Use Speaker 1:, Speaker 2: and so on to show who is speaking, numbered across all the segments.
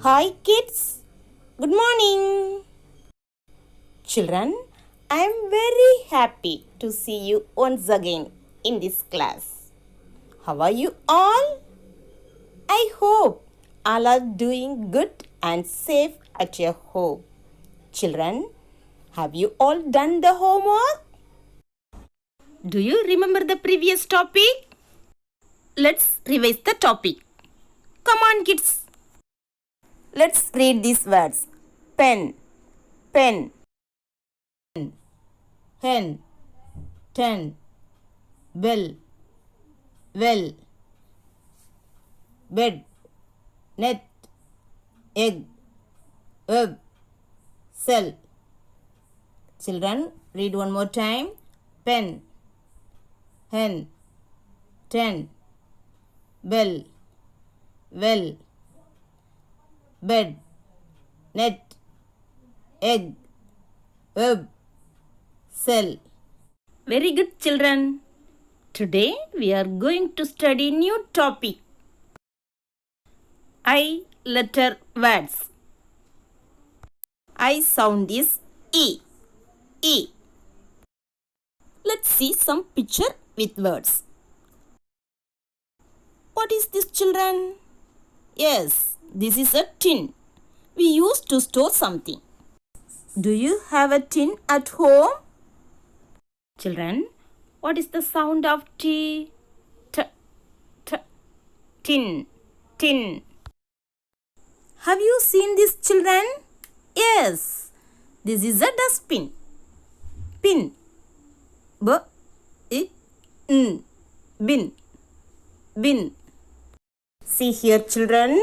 Speaker 1: Hi kids, good morning. Children, I am very happy to see you once again in this class. How are you all? I hope all are doing good and safe at your home. Children, have you all done the homework? Do you remember the previous topic? Let's revise the topic. Come on kids. Let's read these words. Pen, pen, hen, ten, bell, well, bed, net, egg, web, cell. Children, read one more time. Pen, hen, ten, bell, well, bed, net, egg, web, cell. Very good children. Today we are going to study new topic. I letter words. I sound is E. E. Let's see some picture with words. What is this children? Yes, this is a tin. We used to store something. Do you have a tin at home? Children, what is the sound of T? T, T, tin, tin. Have you seen this children? Yes, this is a dustbin. Pin. B, I, N. Bin. Bin. See here children.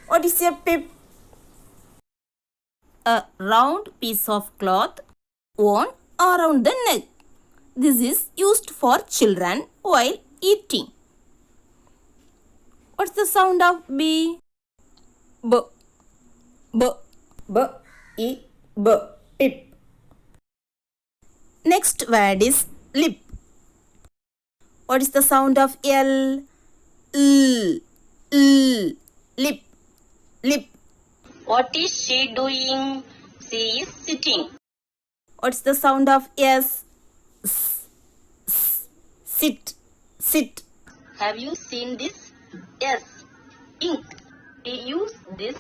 Speaker 1: What is a pip? A round piece of cloth worn around the neck. This is used for children while eating. What's the sound of B? B. B. B. I. B. Pip. Next word is lip. What is the sound of L? L. L. Lip. Lip.
Speaker 2: What is she doing? She is sitting.
Speaker 1: What's the sound of S? S. S. Sit. Sit.
Speaker 2: Have you seen this? Yes, ink. We use this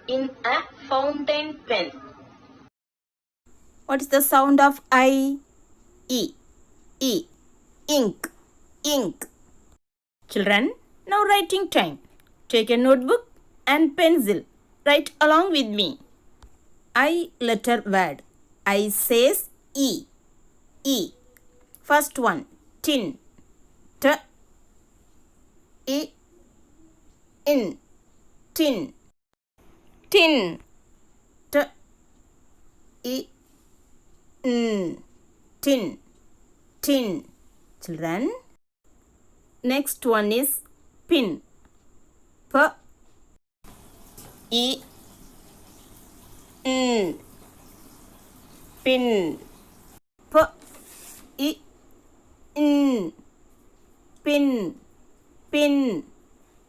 Speaker 2: in a fountain pen.
Speaker 1: What is the sound of I? E. E. Ink. Ink. Children, now writing time. Take a notebook and pencil. Write along with me. I letter word. I says E. E. First one. Tin. T. I. In. Tin. Tin. T. I. N. Tin. Tin. Children. Next one is pin. P. I. N. Pin. P. I. N. Pin. Pin.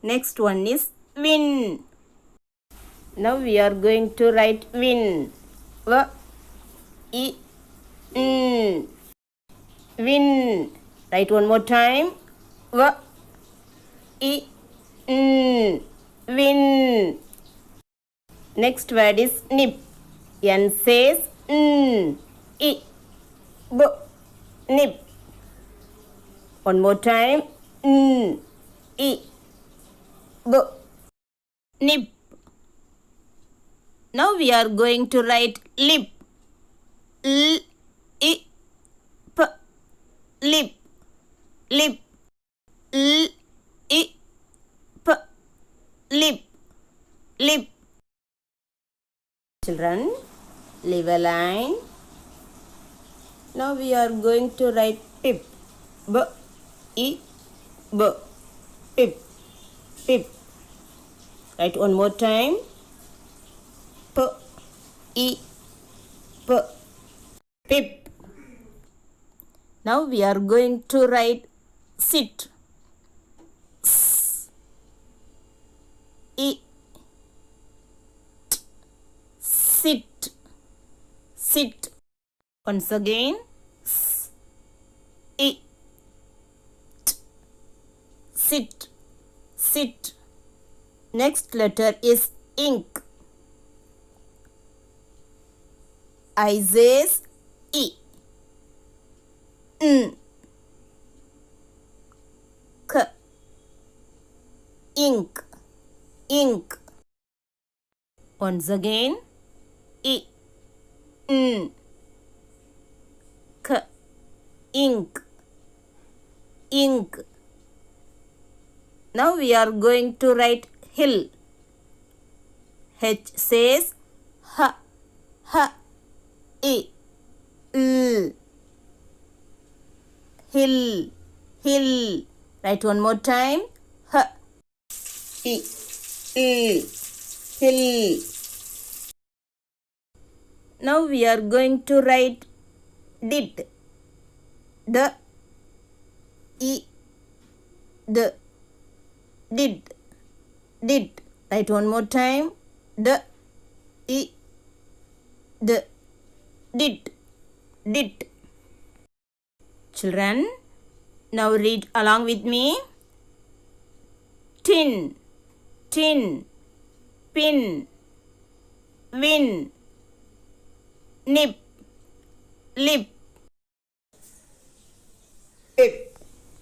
Speaker 1: Next one is win. Now we are going to write win. W. I. N. Win. Write one more time. W. I. N. Win. Next word is nip. N says N. I. B. Nip. One more time. N. I. B. Nip. Now we are going to write lip. L. I. P. Lip. Lip. L. I. P. Lip. Lip. Children, leave a line. Now we are going to write pip. B. I. B. Pip. Pip. Write one more time. P. I. P. Pip. Now we are going to write sit. S. I. sit, sit. Once again, s, I, t, sit, sit. Next letter is ink. I says I, n, k, ink, ink. Once again, I, n, k, ink, ink. Now we are going to write hill. H says h, h, I, l. Hill, hill. Write one more time. H, I, l. Hill. Now we are going to write did. D, I, d. Did, did. Write one more time. D, I, d. Did, did. Children, now read along with me. Tin, tin. Pin, win. Nip, lip.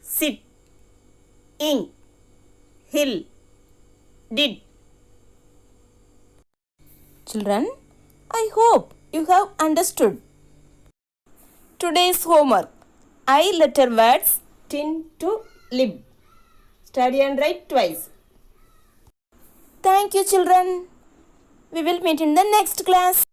Speaker 1: Sit, ink. Hill, did. Children, I hope you have understood. Today's homework. I letter words tin to lib. Study and write twice. Thank you, children. We will meet in the next class.